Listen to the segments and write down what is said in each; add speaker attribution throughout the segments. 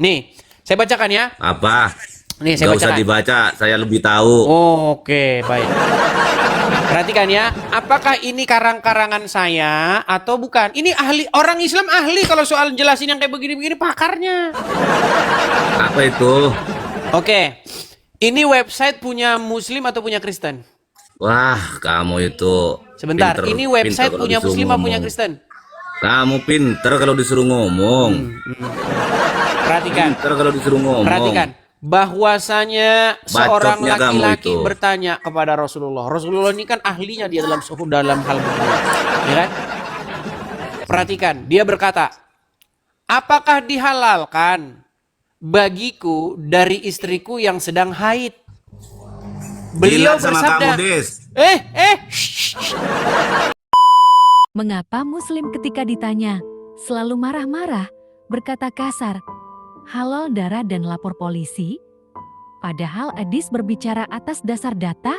Speaker 1: Nih, saya bacakan ya.
Speaker 2: Apa?
Speaker 1: Nih, saya
Speaker 2: Gak usah
Speaker 1: bacakan.
Speaker 2: dibaca, saya lebih tahu.
Speaker 1: Oke, baik. Perhatikan ya, apakah ini karang-karangan saya atau bukan? Ini ahli, orang Islam ahli kalau soal jelasin yang kayak begini-begini pakarnya.
Speaker 2: Apa itu?
Speaker 1: Oke, ini website punya Muslim atau punya Kristen?
Speaker 2: Wah, kamu itu
Speaker 1: Sebentar,
Speaker 2: pinter,
Speaker 1: ini
Speaker 2: pinter
Speaker 1: website
Speaker 2: kalau
Speaker 1: punya
Speaker 2: disuruh
Speaker 1: Muslim atau punya
Speaker 2: ngomong.
Speaker 1: Kristen?
Speaker 2: Kamu pinter kalau disuruh ngomong.
Speaker 1: Perhatikan,
Speaker 2: Pinter kalau disuruh ngomong.
Speaker 1: perhatikan. Bahwasanya seorang
Speaker 2: Bacotnya kamu
Speaker 1: laki-laki
Speaker 2: itu.
Speaker 1: bertanya kepada Rasulullah. Rasulullah ini kan ahlinya dia dalam hal begini, ya kan? Perhatikan, dia berkata, apakah dihalalkan bagiku dari istriku yang sedang haid? Beliau
Speaker 2: Jilat sama
Speaker 1: bersabda,
Speaker 2: kamu, Des.
Speaker 1: shh.
Speaker 3: Mengapa Muslim ketika ditanya selalu marah-marah, berkata kasar, halal darah dan lapor polisi? Padahal hadis berbicara atas dasar data.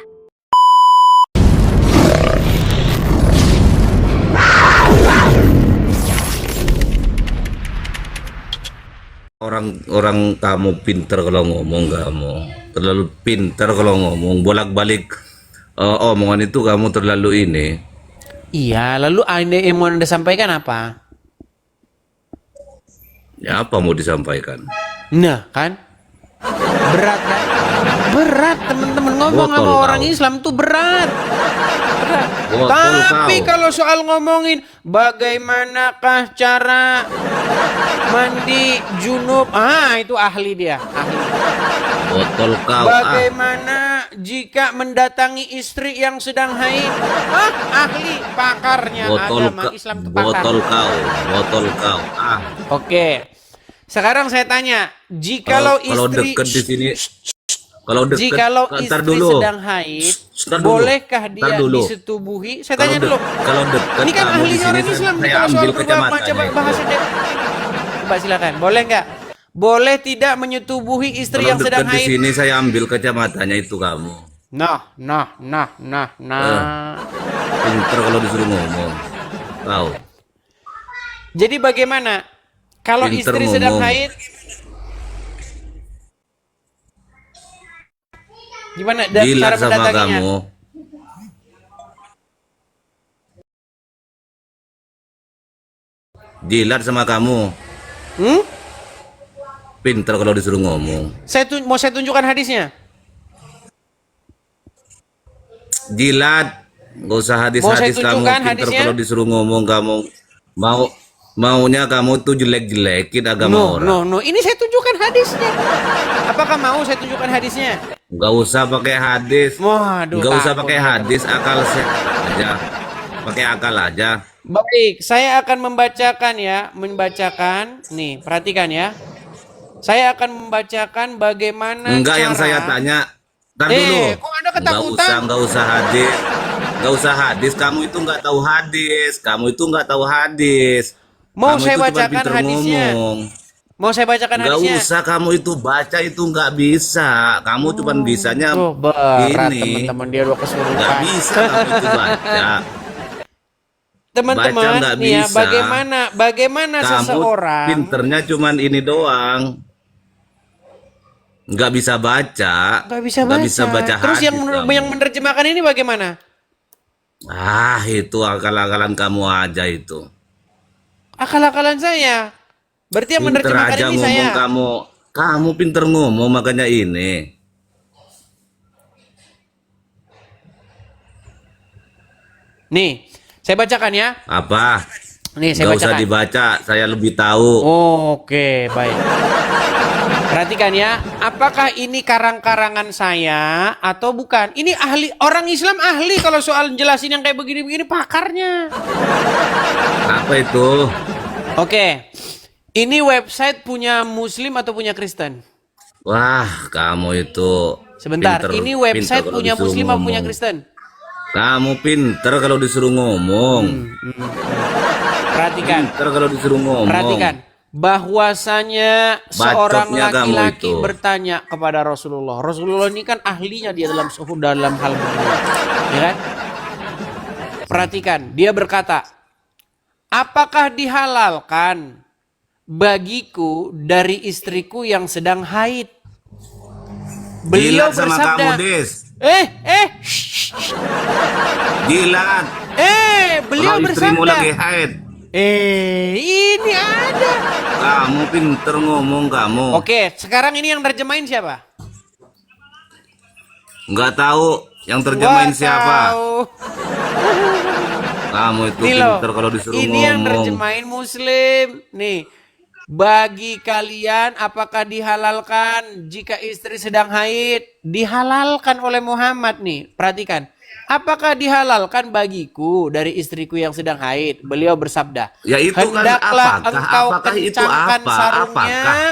Speaker 2: Orang kamu pinter kalau ngomong, kamu terlalu pinter kalau ngomong, bolak-balik omongan itu kamu terlalu ini.
Speaker 1: Iya, lalu yang mau Anda sampaikan apa?
Speaker 2: Ya, apa mau disampaikan?
Speaker 1: Nah, kan? Berat kan? Berat teman-teman ngomong
Speaker 2: Botol
Speaker 1: sama orang
Speaker 2: kau.
Speaker 1: Islam tuh berat. Berat.
Speaker 2: Botol
Speaker 1: Tapi
Speaker 2: kau.
Speaker 1: kalau soal ngomongin bagaimanakah cara mandi junub, itu ahli dia, ahli.
Speaker 2: Botol kau.
Speaker 1: Bagaimana jika mendatangi istri yang sedang haid? Ahli, pakarnya agama Islam itu pakar.
Speaker 2: Botol kau. Botol kau.
Speaker 1: Oke. Sekarang saya tanya, jikalau
Speaker 2: Kalau
Speaker 1: istri
Speaker 2: deket di sini, kalau deket,
Speaker 1: jikalau
Speaker 2: ntar
Speaker 1: istri
Speaker 2: dulu.
Speaker 1: sedang haid,
Speaker 2: Ntar dulu.
Speaker 1: bolehkah
Speaker 2: Ntar
Speaker 1: dia
Speaker 2: dulu.
Speaker 1: disetubuhi? Saya tanya dulu.
Speaker 2: Kalau deket
Speaker 1: Ini kan
Speaker 2: kamu di
Speaker 1: ahlinya
Speaker 2: sini,
Speaker 1: orang Islam nih
Speaker 2: saya
Speaker 1: kalau soal
Speaker 2: ambil
Speaker 1: macam
Speaker 2: kacamatanya.
Speaker 1: bahasa dia. Coba silakan. Boleh nggak? Boleh tidak menyetubuhi istri
Speaker 2: Kalau
Speaker 1: yang sedang
Speaker 2: deket di
Speaker 1: haid?
Speaker 2: sini saya ambil kacamatanya itu kamu.
Speaker 1: Nah.
Speaker 2: Pinter kalau disuruh ngomong. Tahu.
Speaker 1: Jadi bagaimana kalau
Speaker 2: Pinter
Speaker 1: istri sedang
Speaker 2: ngomong.
Speaker 1: haid? Gimana
Speaker 2: Jilat
Speaker 1: cara
Speaker 2: sama
Speaker 1: mendatanginya?
Speaker 2: kamu. Jilat sama kamu. Pinter kalau disuruh ngomong.
Speaker 1: Mau saya tunjukkan hadisnya?
Speaker 2: Jilat. Gak usah
Speaker 1: Mau saya
Speaker 2: hadis-hadis kamu.
Speaker 1: tunjukkan
Speaker 2: Pinter
Speaker 1: hadisnya?
Speaker 2: kalau disuruh ngomong kamu. Maunya kamu tuh jelek-jelekin agama orang.
Speaker 1: No. Ini saya tunjukkan hadisnya. Apakah mau saya tunjukkan hadisnya?
Speaker 2: Gak usah pakai hadis.
Speaker 1: Waduh.
Speaker 2: Gak usah
Speaker 1: takut.
Speaker 2: pakai hadis, akal sehat aja. Pakai akal aja.
Speaker 1: Baik, saya akan membacakan. Nih, perhatikan ya. Saya akan membacakan bagaimana
Speaker 2: Enggak,
Speaker 1: cara.
Speaker 2: yang saya tanya. Ntar dulu.
Speaker 1: Kok Anda ketakutan?
Speaker 2: Nggak usah hadis. Nggak usah hadis. Kamu itu nggak tahu hadis. Kamu itu nggak tahu hadis.
Speaker 1: Mau
Speaker 2: Kamu
Speaker 1: saya
Speaker 2: itu cuma
Speaker 1: bacakan
Speaker 2: pinter
Speaker 1: hadisnya?
Speaker 2: ngomong.
Speaker 1: Mau saya bacakan
Speaker 2: Nggak
Speaker 1: hadisnya?
Speaker 2: usah kamu itu baca, itu nggak bisa. Kamu cuma bisanya
Speaker 1: Berat
Speaker 2: ini.
Speaker 1: teman-teman, dia udah kesurupan.
Speaker 2: Nggak bisa kamu itu baca.
Speaker 1: Teman-teman,
Speaker 2: Baca nggak
Speaker 1: nih ya,
Speaker 2: bisa.
Speaker 1: bagaimana
Speaker 2: Kamu
Speaker 1: seseorang
Speaker 2: pinternya cuman ini doang. Nggak bisa baca.
Speaker 1: nggak bisa
Speaker 2: Nggak
Speaker 1: baca.
Speaker 2: bisa baca
Speaker 1: Terus
Speaker 2: hadis
Speaker 1: yang
Speaker 2: kamu.
Speaker 1: menerjemahkan ini bagaimana?
Speaker 2: Itu akal-akalan kamu aja itu.
Speaker 1: Akal-akalan saya. Berarti yang
Speaker 2: Pinter
Speaker 1: menerjemahkan
Speaker 2: aja
Speaker 1: ini
Speaker 2: ngomong
Speaker 1: saya.
Speaker 2: kamu. Kamu pinter ngomong makanya ini.
Speaker 1: Nih, saya bacakan ya.
Speaker 2: Apa?
Speaker 1: Nih, saya
Speaker 2: Gak usah
Speaker 1: bacakan.
Speaker 2: dibaca, saya lebih tahu.
Speaker 1: Oke, baik. Perhatikan ya, apakah ini karang-karangan saya atau bukan? Ini ahli, orang Islam ahli kalau soal jelasin yang kayak begini-begini pakarnya.
Speaker 2: Apa itu?
Speaker 1: Oke, ini website punya Muslim atau punya Kristen?
Speaker 2: Wah, kamu itu
Speaker 1: Sebentar,
Speaker 2: pinter-
Speaker 1: ini
Speaker 2: pinter
Speaker 1: website
Speaker 2: kalau
Speaker 1: punya
Speaker 2: disuruh
Speaker 1: Muslim atau punya
Speaker 2: ngomong.
Speaker 1: Kristen?
Speaker 2: Kamu pinter kalau disuruh ngomong.
Speaker 1: Perhatikan,
Speaker 2: Pinter kalau disuruh ngomong.
Speaker 1: perhatikan. Bahwasanya seorang
Speaker 2: Bacotnya kamu
Speaker 1: laki-laki
Speaker 2: itu.
Speaker 1: bertanya kepada Rasulullah. Rasulullah ini kan ahlinya dia dalam hal begini, ya kan? Perhatikan, dia berkata, apakah dihalalkan bagiku dari istriku yang sedang haid. Beliau
Speaker 2: Jilat sama
Speaker 1: bersabda,
Speaker 2: kamu, Dis. Jilat.
Speaker 1: Beliau
Speaker 2: Kalau istrimu
Speaker 1: bersabda,
Speaker 2: lagi haid.
Speaker 1: ini ada.
Speaker 2: Kamu pinter ngomong kamu.
Speaker 1: Oke, sekarang ini yang terjemahin siapa?
Speaker 2: Nggak tahu yang terjemahin
Speaker 1: Gua
Speaker 2: siapa.
Speaker 1: tahu.
Speaker 2: Kamu itu
Speaker 1: Nih loh,
Speaker 2: pinter kalau disuruh
Speaker 1: ini yang
Speaker 2: ngomong.
Speaker 1: terjemahin Muslim. Nih, bagi kalian apakah dihalalkan jika istri sedang haid? Dihalalkan oleh Muhammad nih. Perhatikan. Apakah dihalalkan bagiku dari istriku yang sedang haid? Beliau bersabda,
Speaker 2: Ya itu kan
Speaker 1: hendaklah
Speaker 2: apakah?
Speaker 1: engkau
Speaker 2: Apakah itu
Speaker 1: kencangkan
Speaker 2: apa?
Speaker 1: sarungnya,
Speaker 2: Apakah?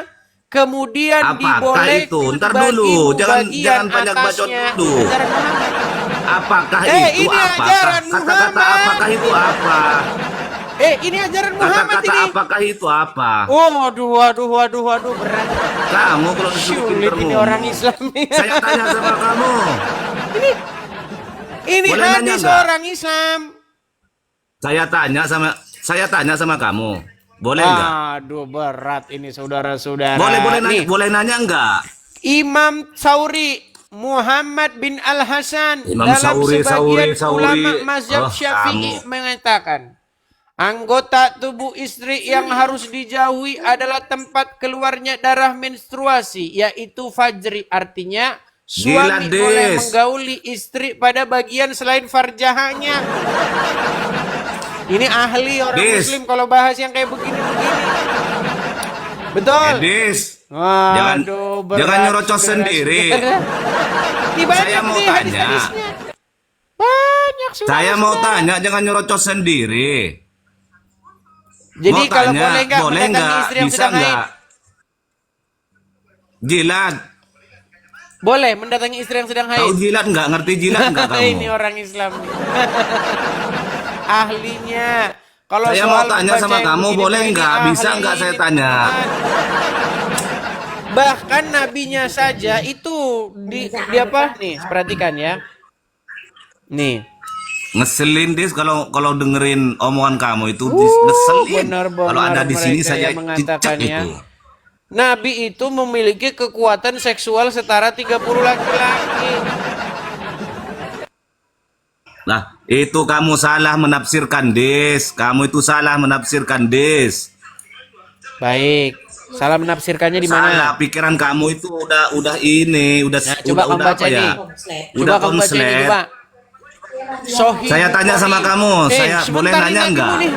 Speaker 1: kemudian
Speaker 2: Apakah
Speaker 1: dibolehkan
Speaker 2: itu? Ntar
Speaker 1: bagimu
Speaker 2: dulu, jangan
Speaker 1: bagian
Speaker 2: banyak bacot
Speaker 1: atasnya.
Speaker 2: dulu.
Speaker 1: Ajaran Muhammad.
Speaker 2: Apakah itu
Speaker 1: ini
Speaker 2: apakah?
Speaker 1: ajaran
Speaker 2: Kata-kata
Speaker 1: Muhammad.
Speaker 2: apakah itu apa?
Speaker 1: Ini ajaran Muhammad
Speaker 2: Kata-kata
Speaker 1: ini.
Speaker 2: apakah itu apa?
Speaker 1: Oh, waduh, berat.
Speaker 2: Kamu kalau disuruh
Speaker 1: Sulit
Speaker 2: pinter
Speaker 1: ini
Speaker 2: ngomong.
Speaker 1: orang Islam.
Speaker 2: Saya tanya sama kamu.
Speaker 1: Ini
Speaker 2: Boleh nanya
Speaker 1: hadis
Speaker 2: nggak?
Speaker 1: orang Islam.
Speaker 2: Saya tanya sama kamu. Boleh nggak?
Speaker 1: Aduh, berat ini saudara-saudara.
Speaker 2: Boleh
Speaker 1: Nih,
Speaker 2: nanya nggak?
Speaker 1: Imam Tsauri Muhammad bin Al-Hasan
Speaker 2: Imam
Speaker 1: dalam
Speaker 2: Tsauri,
Speaker 1: sebagian
Speaker 2: Tsauri.
Speaker 1: ulama mazhab
Speaker 2: Oh,
Speaker 1: Syafi'i
Speaker 2: kamu.
Speaker 1: mengatakan anggota tubuh istri yang harus dijauhi adalah tempat keluarnya darah menstruasi, yaitu fajri. Artinya suami
Speaker 2: Gila,
Speaker 1: boleh
Speaker 2: Des.
Speaker 1: menggauli istri pada bagian selain farjahanya. Ini ahli orang
Speaker 2: Des.
Speaker 1: Muslim kalau bahas yang kayak begini-begini. Betul.
Speaker 2: Edis.
Speaker 1: Waduh, berat,
Speaker 2: jangan nyerocos sendiri.
Speaker 1: Ini banyak
Speaker 2: Saya mau
Speaker 1: nih
Speaker 2: tanya.
Speaker 1: hadis-hadisnya. Banyak saudara.
Speaker 2: Saya mau tanya, jangan nyerocos sendiri.
Speaker 1: Jadi
Speaker 2: Mau
Speaker 1: kalau
Speaker 2: tanya,
Speaker 1: boleh nggak
Speaker 2: boleh
Speaker 1: mendatangi
Speaker 2: nggak?
Speaker 1: istri yang
Speaker 2: Bisa
Speaker 1: sedang haid?
Speaker 2: nggak? Jilat.
Speaker 1: Boleh mendatangi istri yang sedang
Speaker 2: Tahu
Speaker 1: haid.
Speaker 2: jilat nggak? Ngerti jilat nggak kamu?
Speaker 1: Ini orang Islam. Ahlinya. Kalau
Speaker 2: Saya
Speaker 1: soal
Speaker 2: mau tanya
Speaker 1: membaca
Speaker 2: sama
Speaker 1: yang
Speaker 2: kamu, boleh
Speaker 1: begini-begini,
Speaker 2: nggak? Bisa
Speaker 1: ahli
Speaker 2: nggak saya
Speaker 1: ini,
Speaker 2: tanya?
Speaker 1: teman. Bahkan nabinya saja itu di apa nih? Perhatikan ya. Nih.
Speaker 2: Ngeselin Dis kalau dengerin omongan kamu itu ngeselin.
Speaker 1: benar-benar
Speaker 2: Kalau ada di sini
Speaker 1: mereka
Speaker 2: saya
Speaker 1: yang mengatakannya.
Speaker 2: cicak itu.
Speaker 1: Nabi itu memiliki kekuatan seksual setara 30 laki-laki.
Speaker 2: Nah, itu kamu salah menafsirkan Dis. Kamu itu salah menafsirkan Dis.
Speaker 1: Baik. Salah menafsirkannya di
Speaker 2: Salah,
Speaker 1: mana?
Speaker 2: pikiran kamu itu udah ini, udah
Speaker 1: Nah, coba kamu baca
Speaker 2: apa
Speaker 1: ini.
Speaker 2: ya?
Speaker 1: Coba
Speaker 2: Udah
Speaker 1: kamu baca ini,
Speaker 2: konslet.
Speaker 1: coba. Sahih
Speaker 2: Saya tanya
Speaker 1: Bukhari.
Speaker 2: sama kamu, saya
Speaker 1: sebentar
Speaker 2: boleh
Speaker 1: nih,
Speaker 2: nanya
Speaker 1: nanti
Speaker 2: nggak?
Speaker 1: dulu nih.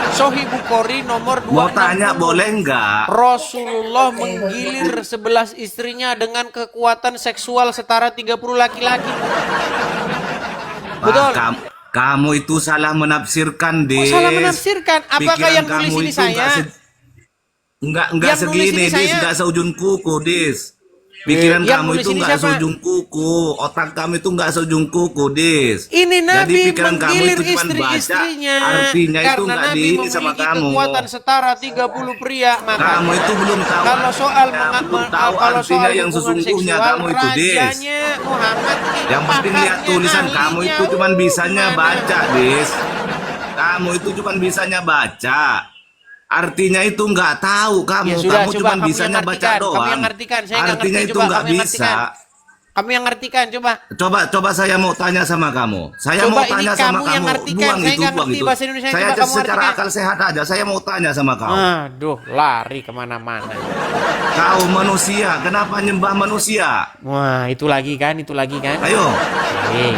Speaker 1: Sahih Bukhari nomor 260.
Speaker 2: Mau tanya boleh nggak?
Speaker 1: Rasulullah menggilir 11 istrinya dengan kekuatan seksual setara 30 laki-laki. Betul.
Speaker 2: Kamu itu salah menafsirkan,
Speaker 1: Kok
Speaker 2: Dis.
Speaker 1: salah menafsirkan? Apakah
Speaker 2: Pikiran
Speaker 1: yang tulis
Speaker 2: kamu
Speaker 1: ini
Speaker 2: itu
Speaker 1: saya?
Speaker 2: Enggak
Speaker 1: Yang nulis
Speaker 2: segini,
Speaker 1: ini
Speaker 2: Dis,
Speaker 1: saya.
Speaker 2: enggak seujung kuku, Dis. Pikiran
Speaker 1: yang
Speaker 2: kamu
Speaker 1: nulis
Speaker 2: itu
Speaker 1: ini
Speaker 2: enggak
Speaker 1: siapa?
Speaker 2: seujung kuku, otak kamu itu enggak seujung kuku, Dis.
Speaker 1: Ini
Speaker 2: Jadi
Speaker 1: Nabi
Speaker 2: pikiran kamu
Speaker 1: menggilir
Speaker 2: itu cuma baca,
Speaker 1: istri-istrinya.
Speaker 2: artinya itu
Speaker 1: Karena
Speaker 2: enggak
Speaker 1: Nabi
Speaker 2: di ini
Speaker 1: memiliki
Speaker 2: sama kamu.
Speaker 1: kekuatan setara 30 pria. Maka
Speaker 2: Kamu itu belum tahu
Speaker 1: kalau soal
Speaker 2: artinya, belum tahu
Speaker 1: kalau
Speaker 2: artinya
Speaker 1: soal
Speaker 2: yang
Speaker 1: hubungan
Speaker 2: sesungguhnya
Speaker 1: seksual,
Speaker 2: kamu itu, Dis.
Speaker 1: rajanya Muhammad ini
Speaker 2: Yang penting lihat
Speaker 1: pakarnya,
Speaker 2: tulisan kamu
Speaker 1: ahlinya.
Speaker 2: itu cuman bisanya
Speaker 1: Gimana?
Speaker 2: baca, Dis. Kamu itu cuman bisanya baca. Artinya itu nggak tahu kamu.
Speaker 1: Ya sudah,
Speaker 2: Kamu
Speaker 1: coba
Speaker 2: cuman
Speaker 1: kamu
Speaker 2: bisanya
Speaker 1: yang
Speaker 2: baca
Speaker 1: ngartikan.
Speaker 2: doang.
Speaker 1: Kamu yang ngartikan. Saya nggak
Speaker 2: Artinya
Speaker 1: ngerti.
Speaker 2: itu
Speaker 1: Coba
Speaker 2: nggak
Speaker 1: kamu yang
Speaker 2: bisa.
Speaker 1: ngartikan. Kamu yang ngartikan, coba.
Speaker 2: Coba saya mau tanya sama kamu. Saya
Speaker 1: Coba
Speaker 2: mau
Speaker 1: ini
Speaker 2: tanya
Speaker 1: kamu
Speaker 2: sama
Speaker 1: yang
Speaker 2: kamu.
Speaker 1: ngartikan.
Speaker 2: Buang
Speaker 1: Saya
Speaker 2: itu,
Speaker 1: nggak
Speaker 2: buang
Speaker 1: ngerti
Speaker 2: itu.
Speaker 1: bahasa Indonesia.
Speaker 2: Saya
Speaker 1: Coba kamu
Speaker 2: secara
Speaker 1: artikan.
Speaker 2: akal sehat aja. Saya mau tanya sama kamu.
Speaker 1: Aduh, lari kemana-mana.
Speaker 2: Kau manusia, kenapa nyembah manusia?
Speaker 1: Wah, itu lagi kan.
Speaker 2: Ayo,
Speaker 1: Baik,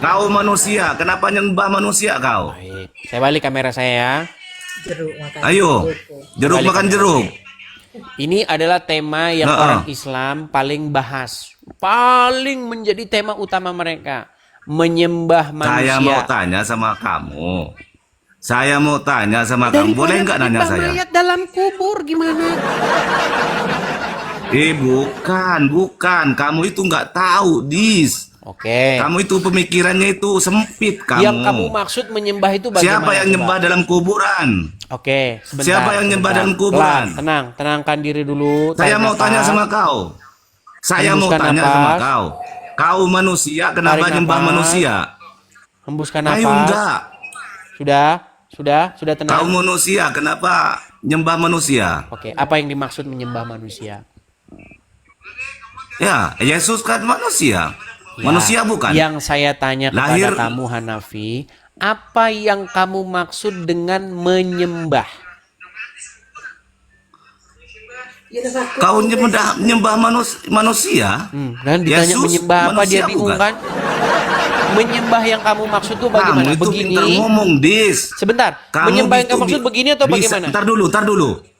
Speaker 2: kau manusia, kenapa nyembah manusia kau?
Speaker 1: baik. Saya balik kamera saya ya.
Speaker 2: Ayo, jeruk
Speaker 1: Balik
Speaker 2: makan
Speaker 1: kamera
Speaker 2: jeruk.
Speaker 1: saya. Ini adalah tema yang
Speaker 2: Nah,
Speaker 1: orang Islam paling bahas. Paling menjadi tema utama mereka. Menyembah
Speaker 2: Saya mau
Speaker 1: manusia.
Speaker 2: tanya sama kamu. Saya mau tanya sama kamu. Boleh nggak nanya
Speaker 1: menyembah
Speaker 2: saya?
Speaker 1: mayat dalam kubur gimana?
Speaker 2: Bukan. Kamu itu nggak tahu, Dis.
Speaker 1: Oke.
Speaker 2: Kamu itu pemikirannya itu sempit kamu.
Speaker 1: Yang kamu maksud menyembah itu bagaimana?
Speaker 2: Siapa yang
Speaker 1: coba?
Speaker 2: nyembah dalam kuburan?
Speaker 1: Oke, sebentar.
Speaker 2: Siapa yang nyembah
Speaker 1: sebentar.
Speaker 2: dalam kuburan?
Speaker 1: Pelan, tenangkan diri dulu.
Speaker 2: Saya
Speaker 1: tarik
Speaker 2: mau tanya
Speaker 1: nafas.
Speaker 2: sama kau. Saya mau
Speaker 1: Hembuskan
Speaker 2: tanya
Speaker 1: nafas.
Speaker 2: sama kau. Kau manusia, kenapa
Speaker 1: Tarik
Speaker 2: nyembah
Speaker 1: nafas.
Speaker 2: manusia?
Speaker 1: Hembuskan nafas.
Speaker 2: Ayo enggak.
Speaker 1: Sudah tenang.
Speaker 2: Kau manusia, kenapa nyembah manusia.
Speaker 1: Oke, apa yang dimaksud menyembah manusia?
Speaker 2: Ya, Yesus kan manusia.
Speaker 1: Ya,
Speaker 2: Manusia bukan?
Speaker 1: Yang saya tanya kepada
Speaker 2: Lahir-
Speaker 1: kamu Hanafi, apa yang kamu maksud dengan menyembah?
Speaker 2: Kau nyembah manusia?
Speaker 1: Dan ditanya
Speaker 2: Yesus
Speaker 1: menyembah apa, dia
Speaker 2: manusia
Speaker 1: bingung
Speaker 2: bukan?
Speaker 1: kan? Menyembah yang kamu maksud tuh bagaimana?
Speaker 2: Kamu itu pintar
Speaker 1: Begini?
Speaker 2: ngomong, Dis.
Speaker 1: Sebentar,
Speaker 2: Kamu
Speaker 1: menyembah yang
Speaker 2: itu
Speaker 1: kamu maksud begini atau
Speaker 2: bisa,
Speaker 1: bagaimana?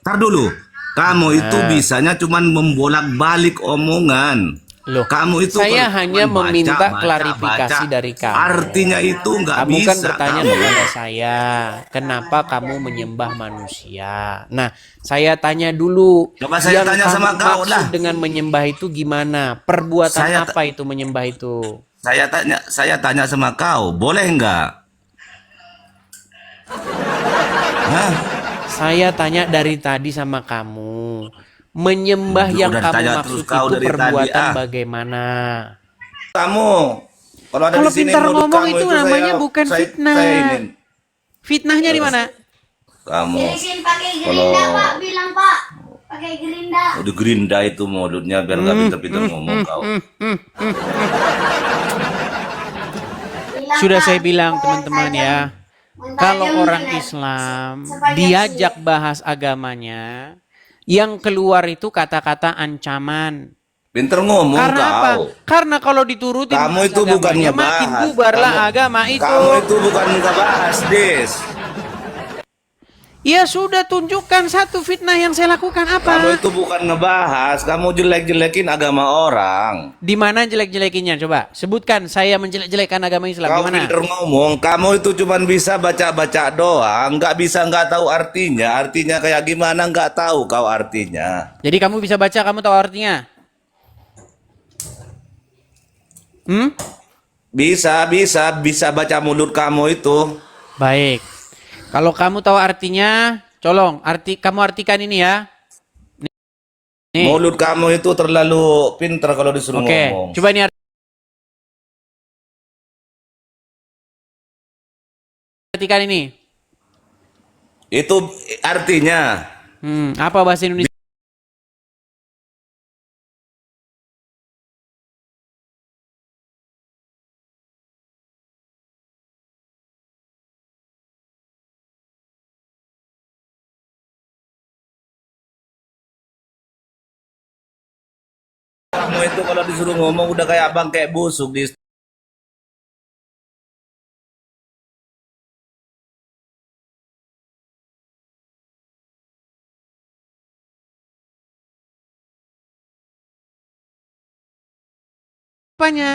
Speaker 2: Tar dulu. Kamu itu bisanya cuman membolak-balik omongan.
Speaker 1: Loh,
Speaker 2: Kamu itu
Speaker 1: saya
Speaker 2: kalau
Speaker 1: hanya
Speaker 2: cuman
Speaker 1: meminta klarifikasi
Speaker 2: baca.
Speaker 1: dari kamu.
Speaker 2: Artinya itu nggak
Speaker 1: Kamu
Speaker 2: bisa.
Speaker 1: kan bertanya
Speaker 2: kamu.
Speaker 1: kepada saya, kenapa kamu menyembah manusia? Nah, saya tanya dulu.
Speaker 2: Coba saya
Speaker 1: yang
Speaker 2: tanya
Speaker 1: kamu
Speaker 2: sama kau
Speaker 1: maksud
Speaker 2: lah.
Speaker 1: dengan menyembah itu gimana? Perbuatan
Speaker 2: Saya
Speaker 1: apa itu menyembah itu?
Speaker 2: Saya tanya sama kau, boleh nggak? Hah?
Speaker 1: Saya tanya dari tadi sama kamu. Menyembah yang
Speaker 2: Udah
Speaker 1: kamu
Speaker 2: tanya
Speaker 1: maksud
Speaker 2: terus kau
Speaker 1: itu
Speaker 2: dari
Speaker 1: perbuatan
Speaker 2: tadi,
Speaker 1: bagaimana?
Speaker 2: Kamu, kalau ada
Speaker 1: Kalau
Speaker 2: di sini
Speaker 1: pintar
Speaker 2: menurut
Speaker 1: ngomong
Speaker 2: kamu
Speaker 1: itu namanya bukan fitnah.
Speaker 2: saya inin.
Speaker 1: Fitnahnya di mana?
Speaker 2: Kamu,
Speaker 4: Jelasin pakai gerinda,
Speaker 2: Kalau-
Speaker 4: Pak. Bilang, Pak. Pakai gerinda.
Speaker 2: udah gerinda itu modulnya biar nggak pintar-pintar ngomong kau.
Speaker 4: Bilang,
Speaker 1: Sudah
Speaker 4: Pak,
Speaker 1: saya bilang
Speaker 4: supaya
Speaker 1: teman-teman
Speaker 4: tajam.
Speaker 1: ya.
Speaker 4: Mentajam
Speaker 1: Kalau orang
Speaker 4: jilat.
Speaker 1: Islam
Speaker 4: Supaya
Speaker 1: diajak bahas agamanya, yang keluar itu kata-kata ancaman.
Speaker 2: Pintar ngomong
Speaker 1: Karena
Speaker 2: kau.
Speaker 1: apa? Karena kalau diturutin
Speaker 2: Kamu
Speaker 1: bahas
Speaker 2: itu bukan
Speaker 1: agamanya, makin
Speaker 2: ngebahas.
Speaker 1: bubarlah agama itu.
Speaker 2: Kamu itu bukan ngebahas, Des.
Speaker 1: Ya sudah, tunjukkan satu fitnah yang saya lakukan
Speaker 2: Kamu
Speaker 1: apa?
Speaker 2: itu bukan ngebahas. Kamu jelek-jelekin agama orang.
Speaker 1: Di mana jelek-jelekinnya? Coba sebutkan saya menjelek-jelekan agama Islam. Di
Speaker 2: Kau
Speaker 1: mana?
Speaker 2: pintar ngomong. Kamu itu cuman bisa baca-baca doang. Nggak tahu artinya. Artinya kayak gimana nggak tahu kau artinya.
Speaker 1: Jadi kamu bisa baca, kamu tahu artinya?
Speaker 2: Bisa baca mulut kamu itu.
Speaker 1: Baik. Kalau kamu tahu artinya, tolong kamu artikan ini ya. Nih.
Speaker 2: Mulut kamu itu terlalu pintar kalau disuruh
Speaker 1: Oke,
Speaker 2: ngomong.
Speaker 1: coba ini artikan ini.
Speaker 2: Itu artinya.
Speaker 1: Apa bahasa Indonesia?
Speaker 2: Kamu itu kalau disuruh ngomong udah kayak bangke busuk di
Speaker 1: Apanya?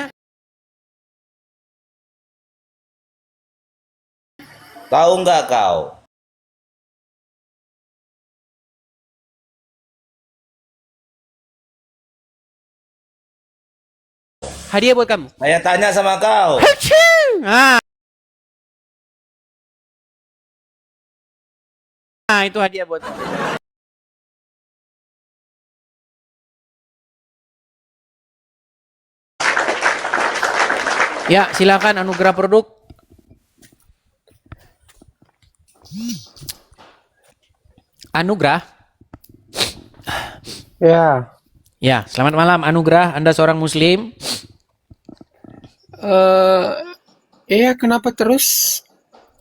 Speaker 2: Tahu nggak kau?
Speaker 1: Hadiah buat kamu.
Speaker 2: Saya tanya sama kau.
Speaker 1: Ah. Nah, itu hadiah buat kamu. Ya, silakan anugerah produk. Anugerah.
Speaker 5: Ya,
Speaker 1: Ya, selamat malam Anugerah. Anda seorang muslim.
Speaker 5: iya kenapa terus?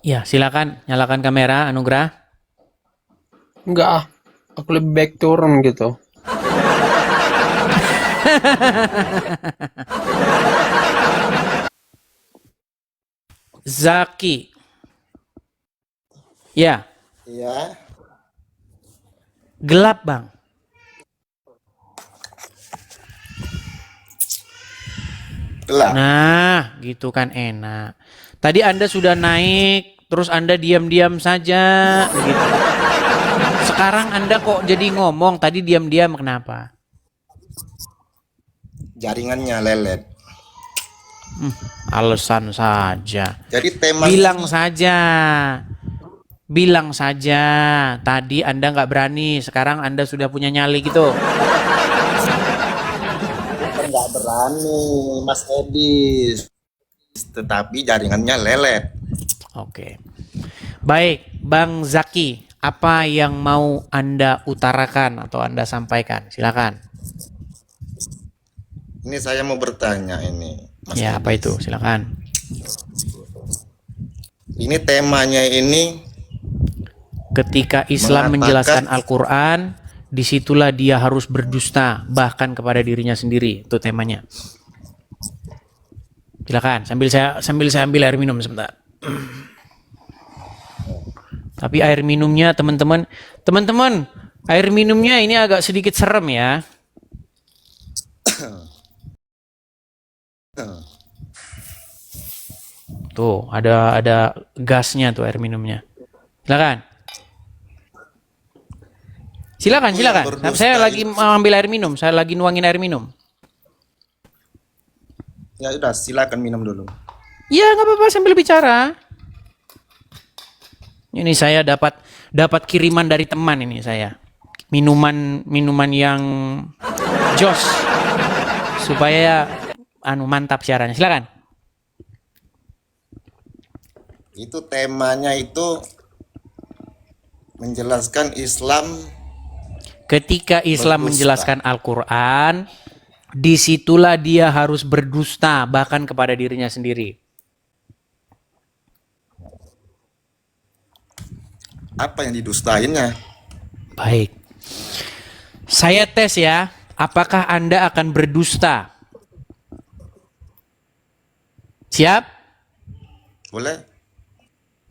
Speaker 1: Ya, silakan nyalakan kamera Anugerah.
Speaker 5: Enggak ah, aku lebih baik turun gitu.
Speaker 1: Zaki. Ya,
Speaker 6: Iya,
Speaker 1: gelap bang.
Speaker 6: gelap.
Speaker 1: Nah, gitu kan enak. Tadi Anda sudah naik, terus Anda diam-diam saja, begitu. Sekarang Anda kok jadi ngomong, tadi diam-diam kenapa?
Speaker 6: Jaringannya lelet.
Speaker 1: Alasan saja.
Speaker 6: Jadi tema
Speaker 1: Bilang saja. Bilang saja. Tadi Anda nggak berani, sekarang Anda sudah punya nyali gitu.
Speaker 6: bukan nggak berani, Mas Edis. Tetapi jaringannya lelet.
Speaker 1: Oke. Baik, Bang Zaki. Apa yang mau Anda utarakan atau Anda sampaikan? Silakan.
Speaker 6: Ini saya mau bertanya ini, Mas
Speaker 1: Ya, apa
Speaker 6: Edis.
Speaker 1: itu? Silakan.
Speaker 6: Ini temanya ini
Speaker 1: Ketika Islam
Speaker 6: Mengatakan-
Speaker 1: menjelaskan Al-Quran, disitulah dia harus berdusta, bahkan kepada dirinya sendiri. Itu temanya. Silakan, sambil saya ambil air minum sebentar. Tapi air minumnya teman-teman, air minumnya ini agak sedikit serem ya. Tuh, ada gasnya tuh air minumnya. Silakan. Silakan.
Speaker 6: Itu yang berdusta
Speaker 1: Saya lagi
Speaker 6: itu-
Speaker 1: mau ambil air minum, saya lagi nuangin air minum.
Speaker 6: ya udah silakan minum dulu.
Speaker 1: Ya, nggak apa-apa sambil bicara. Ini saya dapat kiriman dari teman ini saya. Minuman yang jos supaya mantap siarannya. Silakan.
Speaker 6: Itu temanya itu menjelaskan Islam.
Speaker 1: Ketika Islam
Speaker 6: Berdusta.
Speaker 1: menjelaskan Al-Quran, disitulah dia harus berdusta bahkan kepada dirinya sendiri.
Speaker 6: Apa yang didustainnya?
Speaker 1: Baik. Saya tes ya, apakah Anda akan berdusta? Siap?
Speaker 6: Boleh?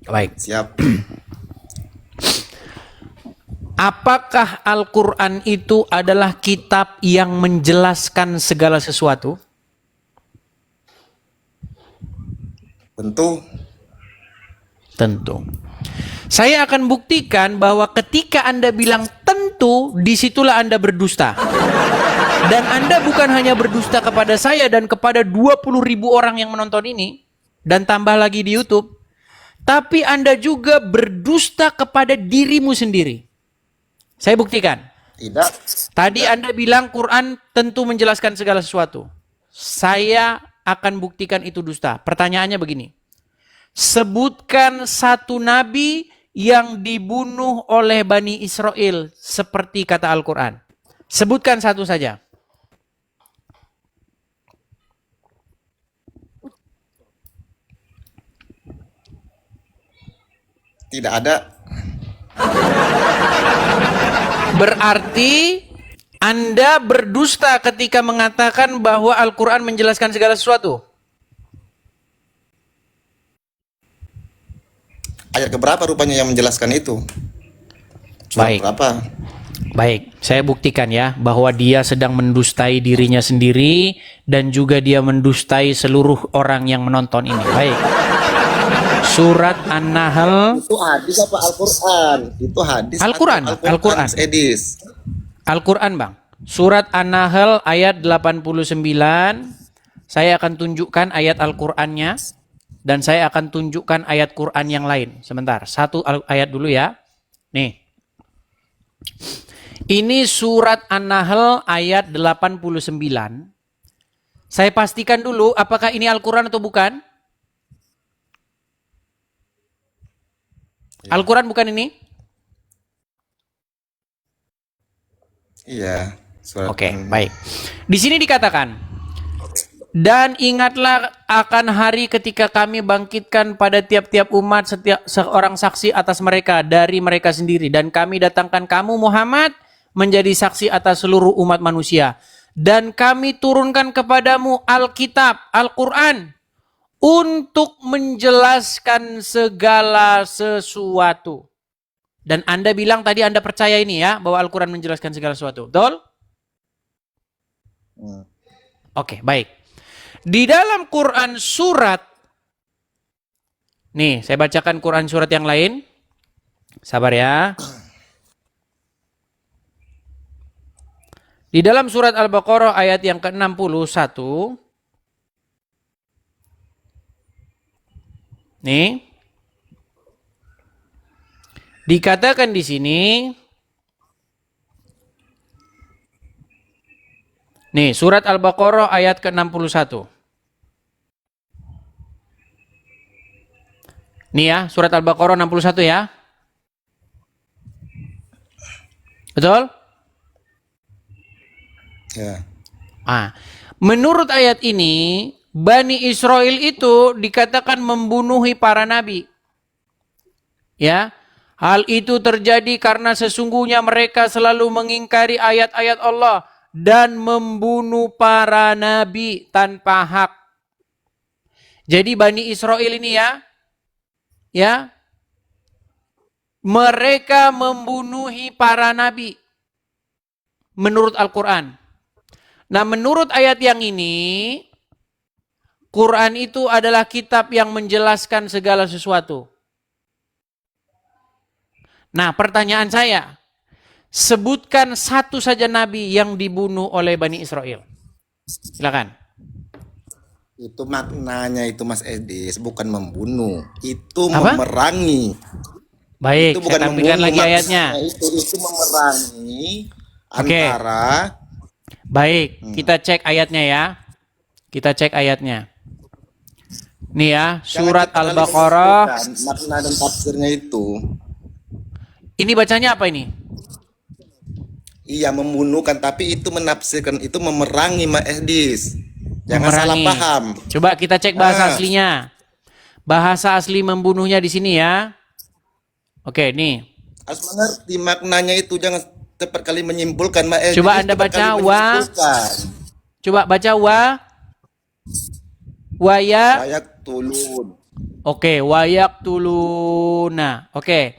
Speaker 1: Baik.
Speaker 6: Siap.
Speaker 1: Apakah Al-Quran itu adalah kitab yang menjelaskan segala sesuatu?
Speaker 6: Tentu.
Speaker 1: Tentu. Saya akan buktikan bahwa ketika Anda bilang tentu, disitulah Anda berdusta. Dan Anda bukan hanya berdusta kepada saya dan kepada 20.000 orang yang menonton ini, dan tambah lagi di YouTube, tapi Anda juga berdusta kepada dirimu sendiri. Saya buktikan.
Speaker 6: Tidak.
Speaker 1: Tadi Anda bilang Quran tentu menjelaskan segala sesuatu. Saya akan buktikan itu dusta. Pertanyaannya begini. Sebutkan satu nabi yang dibunuh oleh Bani Israel seperti kata Al-Quran. Sebutkan satu saja.
Speaker 6: Tidak ada.
Speaker 1: Berarti Anda berdusta ketika mengatakan bahwa Al-Quran menjelaskan segala sesuatu.
Speaker 6: Ayat keberapa rupanya yang menjelaskan itu? Surat
Speaker 1: Baik.
Speaker 6: berapa?
Speaker 1: Baik, saya buktikan ya bahwa dia sedang mendustai dirinya sendiri dan juga dia mendustai seluruh orang yang menonton ini. Baik. Surat An-Nahl.
Speaker 6: Itu hadis apa Al-Quran? Itu hadis.
Speaker 1: Al-Quran,
Speaker 6: atau
Speaker 1: Al-Quran.
Speaker 6: Mas Edis.
Speaker 1: Al-Quran, Bang. Surat An-Nahl ayat 89. Saya akan tunjukkan ayat Al-Qur'annya dan saya akan tunjukkan ayat Quran yang lain. Sebentar, satu ayat dulu ya. Nih. Ini surat An-Nahl ayat 89. Saya pastikan dulu apakah ini Al-Quran atau bukan? Al-Quran bukan ini?
Speaker 6: Iya. Surat
Speaker 1: Oke, baik. Di sini dikatakan, dan ingatlah akan hari ketika kami bangkitkan pada tiap-tiap umat setiap seorang saksi atas mereka dari mereka sendiri. Dan kami datangkan kamu Muhammad menjadi saksi atas seluruh umat manusia. Dan kami turunkan kepadamu Alkitab, Al-Quran, untuk menjelaskan segala sesuatu. Dan Anda bilang tadi Anda percaya ini ya, bahwa Al-Quran menjelaskan segala sesuatu. Betul? Oke, baik. Di dalam Quran surat, nih saya bacakan Quran surat yang lain. Sabar ya. Di dalam surat Al-Baqarah ayat yang ke-61. Nih. Dikatakan di sini. Nih, surat Al-Baqarah ayat ke-61. Nih ya, surat Al-Baqarah 61 ya. Betul?
Speaker 6: Ya.
Speaker 1: Menurut ayat ini, Bani Israel itu dikatakan membunuhi para nabi. Ya, hal itu terjadi karena sesungguhnya mereka selalu mengingkari ayat-ayat Allah dan membunuh para nabi tanpa hak. Jadi Bani Israel ini ya, mereka membunuhi para nabi menurut Al-Quran. Nah, menurut ayat yang ini, Quran itu adalah kitab yang menjelaskan segala sesuatu. Nah, pertanyaan saya, sebutkan satu saja nabi yang dibunuh oleh Bani Israel. Silakan.
Speaker 6: Itu maknanya itu Mas Edis, bukan membunuh. Itu
Speaker 1: Apa?
Speaker 6: memerangi.
Speaker 1: Baik,
Speaker 6: Itu bukan
Speaker 1: saya tampilkan
Speaker 6: membunuh.
Speaker 1: lagi ayatnya.
Speaker 6: Itu memerangi
Speaker 1: Oke.
Speaker 6: antara
Speaker 1: Baik, kita cek ayatnya ya. Kita cek ayatnya. Nih ya, surat
Speaker 6: Jangan kita
Speaker 1: Al-Baqarah.
Speaker 6: kali makna dan tafsirnya itu.
Speaker 1: Ini bacanya apa ini?
Speaker 6: Iya membunuhkan, tapi itu menafsirkan itu memerangi Mas Edis. Jangan salah
Speaker 1: Memerangi.
Speaker 6: paham.
Speaker 1: Coba kita cek bahasa aslinya. Bahasa asli membunuhnya di sini ya. Oke, nih.
Speaker 6: Harus mengerti maknanya itu, jangan cepat kali menyimpulkan Mas Edis.
Speaker 1: Coba Anda
Speaker 6: cepat
Speaker 1: baca
Speaker 6: kali menyimpulkan.
Speaker 1: Coba baca wa ya.
Speaker 6: Layak tulun.
Speaker 1: Oke, wayak tuluna. Oke.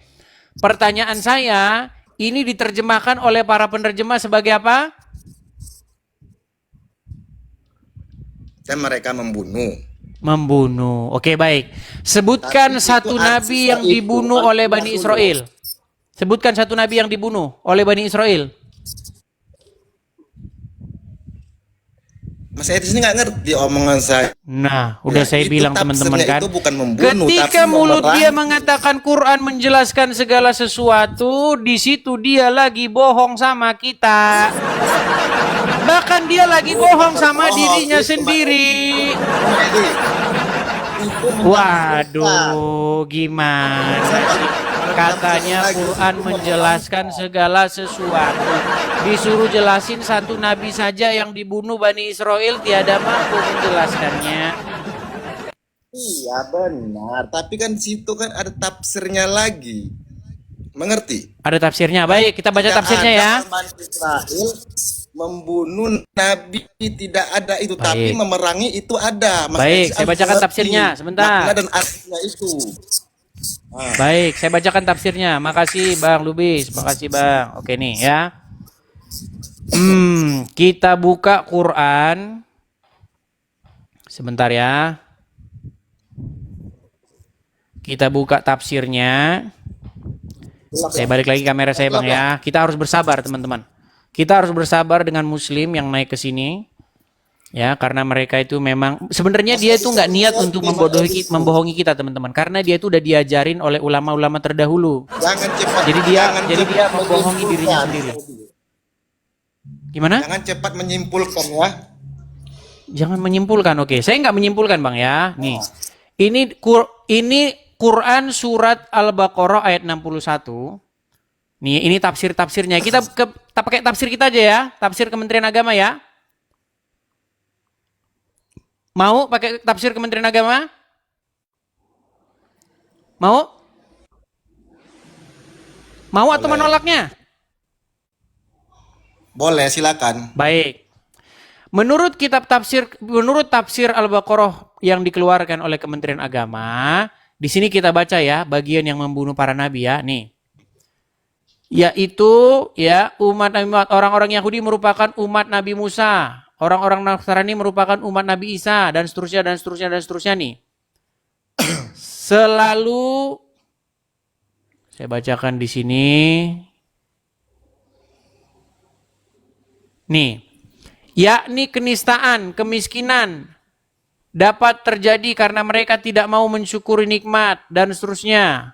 Speaker 1: Pertanyaan saya, ini diterjemahkan oleh para penerjemah sebagai apa?
Speaker 6: Dan mereka membunuh.
Speaker 1: Membunuh. Oke, baik. Sebutkan
Speaker 6: Tapi itu
Speaker 1: satu nabi yang
Speaker 6: itu,
Speaker 1: dibunuh oleh Bani
Speaker 6: dulu.
Speaker 1: Israel. Sebutkan satu nabi yang dibunuh oleh Bani Israel.
Speaker 6: Mas Edis ini nggak ngerti omongan saya.
Speaker 1: Nah, udah
Speaker 6: Ya,
Speaker 1: saya
Speaker 6: itu
Speaker 1: bilang teman-teman
Speaker 6: tafsirnya
Speaker 1: kan.
Speaker 6: itu bukan membunuh,
Speaker 1: Ketika
Speaker 6: tapi
Speaker 1: mulut dia
Speaker 6: memerangi.
Speaker 1: mengatakan Quran menjelaskan segala sesuatu, di situ dia lagi bohong sama kita. Bahkan dia lagi bohong sama dirinya sendiri. Waduh, gimana sih? Katanya Quran menjelaskan segala sesuatu. Disuruh jelasin satu nabi saja yang dibunuh Bani Israel, tiada mampu menjelaskannya.
Speaker 6: Iya benar, tapi kan situ kan ada tafsirnya lagi. Mengerti?
Speaker 1: Ada tafsirnya. Baik, kita baca
Speaker 6: Tidak
Speaker 1: tafsirnya
Speaker 6: ada
Speaker 1: ya.
Speaker 6: Bani Israel membunuh nabi, tidak ada itu,
Speaker 1: Baik.
Speaker 6: tapi memerangi itu ada. Mas
Speaker 1: Baik,
Speaker 6: Edis
Speaker 1: saya
Speaker 6: harus
Speaker 1: bacakan
Speaker 6: mengerti
Speaker 1: tafsirnya, sebentar.
Speaker 6: makna dan artinya itu.
Speaker 1: Baik, saya bacakan tafsirnya. Makasih Bang Lubis, makasih Bang. Oke nih ya. Kita buka Quran. Sebentar ya. Kita buka tafsirnya. Saya balik lagi kamera saya Bang ya. Kita harus bersabar teman-teman. Kita harus bersabar dengan muslim yang naik ke sini. Ya, karena mereka itu memang sebenarnya dia itu nggak niat untuk membohongi kita teman-teman. Karena dia itu udah diajarin oleh ulama-ulama terdahulu.
Speaker 6: Jangan cepat.
Speaker 1: Jadi dia
Speaker 6: cepat
Speaker 1: membohongi dirinya
Speaker 6: menyimpulkan.
Speaker 1: sendiri. Gimana?
Speaker 6: Jangan cepat menyimpulkan ya.
Speaker 1: Jangan menyimpulkan. Oke, saya nggak menyimpulkan Bang ya. Nih. Ini Quran surat Al-Baqarah ayat 61. Nih, ini tafsir-tafsirnya. Kita pakai tafsir kita aja ya. Tafsir Kementerian Agama ya. Mau pakai tafsir Kementerian Agama? Mau? Mau atau menolaknya?
Speaker 6: Boleh, silakan.
Speaker 1: Baik. Menurut tafsir Al-Baqarah yang dikeluarkan oleh Kementerian Agama, di sini kita baca ya bagian yang membunuh para nabi ya. Nih. Yaitu ya orang-orang Yahudi merupakan umat Nabi Musa. Orang-orang Nasrani merupakan umat Nabi Isa dan seterusnya dan seterusnya dan seterusnya nih. Selalu saya bacakan di sini. Nih. Yakni kenistaan, kemiskinan dapat terjadi karena mereka tidak mau mensyukuri nikmat dan seterusnya.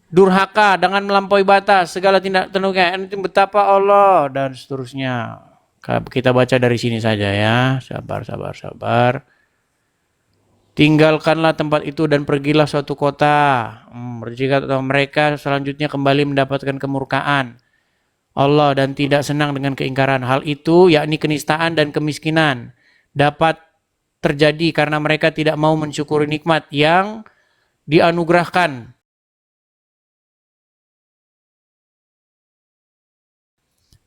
Speaker 1: Durhaka dengan melampaui batas, segala tindak tanduknya, betapa Allah dan seterusnya. Kita baca dari sini saja ya. Sabar. Tinggalkanlah tempat itu dan pergilah suatu kota. Jika mereka selanjutnya kembali mendapatkan kemurkaan Allah dan tidak senang dengan keingkaran. Hal itu yakni kenistaan dan kemiskinan dapat terjadi karena mereka tidak mau mensyukuri nikmat yang dianugerahkan.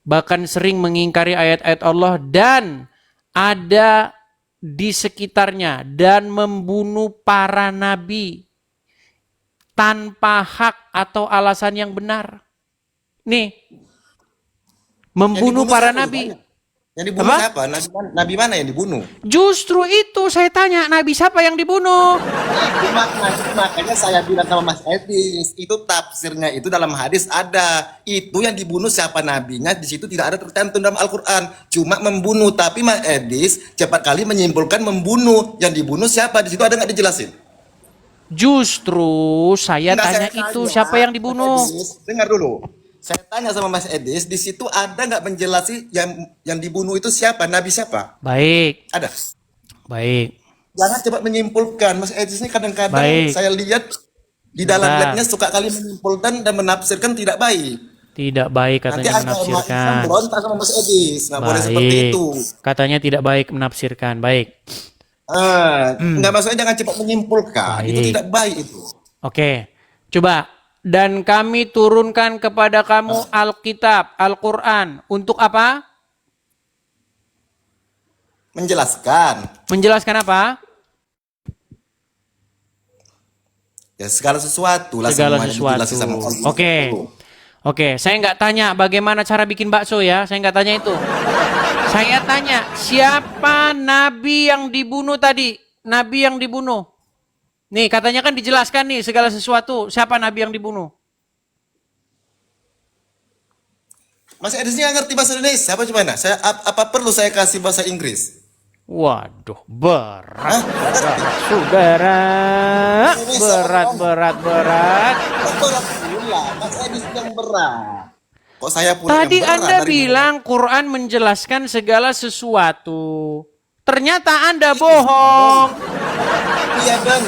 Speaker 1: Bahkan sering mengingkari ayat-ayat Allah dan ada di sekitarnya dan membunuh para nabi tanpa hak atau alasan yang benar. Nih, membunuh para
Speaker 6: siapa?
Speaker 1: nabi.
Speaker 6: Yang dibunuh
Speaker 1: Apa?
Speaker 6: siapa? Nabi mana yang dibunuh?
Speaker 1: Justru itu saya tanya, nabi siapa yang dibunuh?
Speaker 6: Makanya saya bilang sama Mas Edis, itu tafsirnya itu dalam hadis ada. Itu yang dibunuh siapa nabinya, di situ tidak ada tercantum dalam Al-Qur'an. Cuma membunuh, tapi Mas Edis cepat kali menyimpulkan membunuh. Yang dibunuh siapa? Di situ ada nggak dijelasin?
Speaker 1: Justru saya
Speaker 6: Nah,
Speaker 1: tanya
Speaker 6: saya
Speaker 1: itu
Speaker 6: tanya,
Speaker 1: siapa yang dibunuh?
Speaker 6: Mas Edis, dengar dulu. Saya tanya sama Mas Edis, di situ ada nggak menjelasi yang dibunuh itu siapa? Nabi siapa?
Speaker 1: Baik,
Speaker 6: Ada.
Speaker 1: baik.
Speaker 6: Jangan cepat menyimpulkan. Mas Edis ini kadang-kadang
Speaker 1: Baik.
Speaker 6: saya lihat di dalam
Speaker 1: Bentar.
Speaker 6: labnya suka kali menyimpulkan dan menafsirkan tidak baik.
Speaker 1: Tidak baik
Speaker 6: Nanti
Speaker 1: katanya
Speaker 6: ada
Speaker 1: menafsirkan.
Speaker 6: berontak sama Mas Edis. Nggak boleh seperti
Speaker 1: Baik.
Speaker 6: itu.
Speaker 1: Katanya tidak baik menafsirkan. Baik.
Speaker 6: Nggak, maksudnya jangan cepat menyimpulkan. Itu
Speaker 1: Baik.
Speaker 6: tidak baik itu.
Speaker 1: Oke. Coba. Dan kami turunkan kepada kamu Alkitab, Al-Quran. Untuk apa?
Speaker 6: Menjelaskan.
Speaker 1: Menjelaskan apa?
Speaker 6: Ya segala sesuatu lah,
Speaker 1: Segala
Speaker 6: semuanya
Speaker 1: sesuatu.
Speaker 6: dijelaskan sama Allah.
Speaker 1: Oke. Oke, saya nggak tanya bagaimana cara bikin bakso ya. Saya nggak tanya itu. Saya tanya, siapa nabi yang dibunuh tadi? Nabi yang dibunuh. Nih, katanya kan dijelaskan nih segala sesuatu. Siapa nabi yang dibunuh?
Speaker 6: Mas Edis ini nggak ngerti bahasa Indonesia. Apa gimana? Apa perlu saya kasih bahasa Inggris?
Speaker 1: Waduh, berat.
Speaker 6: Hah? Nggak ngerti?
Speaker 1: Saudara. Berat.
Speaker 6: Kok berat pula? Mas Edis yang berat. Kok saya pula
Speaker 1: Tadi
Speaker 6: yang berat?
Speaker 1: Anda
Speaker 6: Dari
Speaker 1: bilang Quran menjelaskan segala sesuatu. Ternyata Anda bohong.
Speaker 6: Iya benar,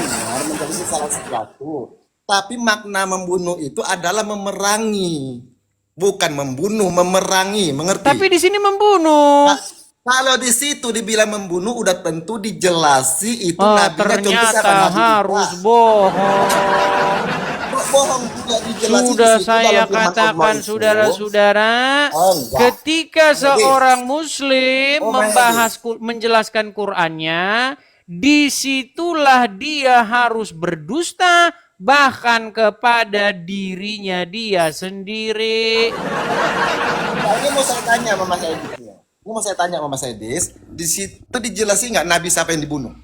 Speaker 6: menjadi salah sesuatu. Tapi makna membunuh itu adalah memerangi. Bukan membunuh, memerangi. Mengerti?
Speaker 1: Tapi di sini membunuh.
Speaker 6: Nah, kalau di situ dibilang membunuh, udah tentu dijelasi itu
Speaker 1: Oh,
Speaker 6: nabinya. Contoh siapa?
Speaker 1: ternyata
Speaker 6: Nabi
Speaker 1: harus
Speaker 6: Isa.
Speaker 1: bohong.
Speaker 6: Kok bohong juga dijelasi
Speaker 1: Sudah
Speaker 6: di situ
Speaker 1: saya
Speaker 6: dalam firman Allah
Speaker 1: katakan
Speaker 6: itu.
Speaker 1: saudara-saudara,
Speaker 6: Oh, enggak.
Speaker 1: ketika seorang muslim
Speaker 6: Oh,
Speaker 1: menjelaskan Qur'annya, disitulah dia harus berdusta bahkan kepada dirinya dia sendiri.
Speaker 6: Nah, ini mau saya tanya sama Mas Edis. Ini mau saya tanya sama Mas Edis. Di situ dijelasin nggak nabi siapa yang dibunuh?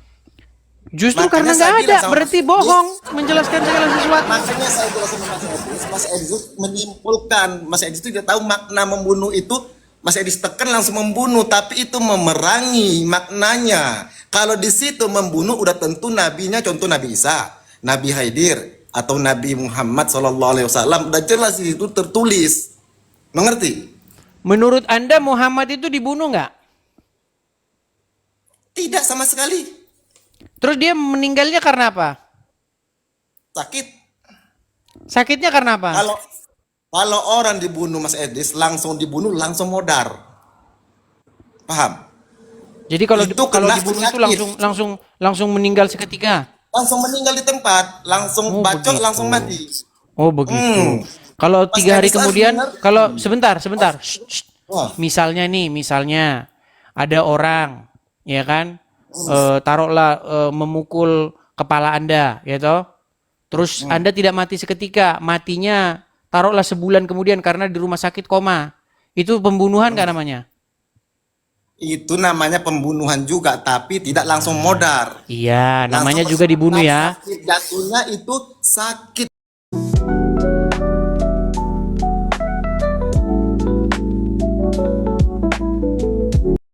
Speaker 1: Justru
Speaker 6: Makanya
Speaker 1: karena
Speaker 6: saya
Speaker 1: nggak ada,
Speaker 6: bilang sama
Speaker 1: berarti
Speaker 6: Mas Edis,
Speaker 1: bohong menjelaskan segala sesuatu.
Speaker 6: Makanya saya jelasin sama Mas Edis. Mas Edis menyimpulkan. Mas Edis itu tidak tahu makna membunuh itu. Mas Edis tekan langsung membunuh, tapi itu memerangi maknanya. Kalau di situ membunuh udah tentu nabinya, contoh Nabi Isa, Nabi Haidir, atau Nabi Muhammad SAW, udah jelas di situ tertulis. Mengerti?
Speaker 1: Menurut Anda Muhammad itu dibunuh nggak?
Speaker 6: Tidak sama sekali.
Speaker 1: Terus dia meninggalnya karena apa?
Speaker 6: Sakit.
Speaker 1: Sakitnya karena apa?
Speaker 6: Kalau orang dibunuh Mas Edis, langsung dibunuh, langsung modar. Paham?
Speaker 1: Jadi kalau
Speaker 6: Itu
Speaker 1: kalau
Speaker 6: kena
Speaker 1: dibunuh itu
Speaker 6: penyakit.
Speaker 1: langsung meninggal seketika.
Speaker 6: Langsung meninggal di tempat, langsung
Speaker 1: Oh,
Speaker 6: bacok,
Speaker 1: begitu.
Speaker 6: langsung mati.
Speaker 1: Oh begitu. Kalau
Speaker 6: Mas
Speaker 1: 3 hari
Speaker 6: Edis
Speaker 1: kemudian,
Speaker 6: benar.
Speaker 1: kalau sebentar.
Speaker 6: Wah.
Speaker 1: Misalnya ada orang, ya kan, taruhlah memukul kepala Anda, ya toh. Terus Anda tidak mati seketika, matinya taruhlah sebulan kemudian karena di rumah sakit koma. Itu pembunuhan nggak namanya?
Speaker 6: Itu namanya pembunuhan juga, tapi tidak langsung modar.
Speaker 1: Iya, namanya
Speaker 6: Langsung
Speaker 1: juga dibunuh ya.
Speaker 6: sakit, jatuhnya itu sakit.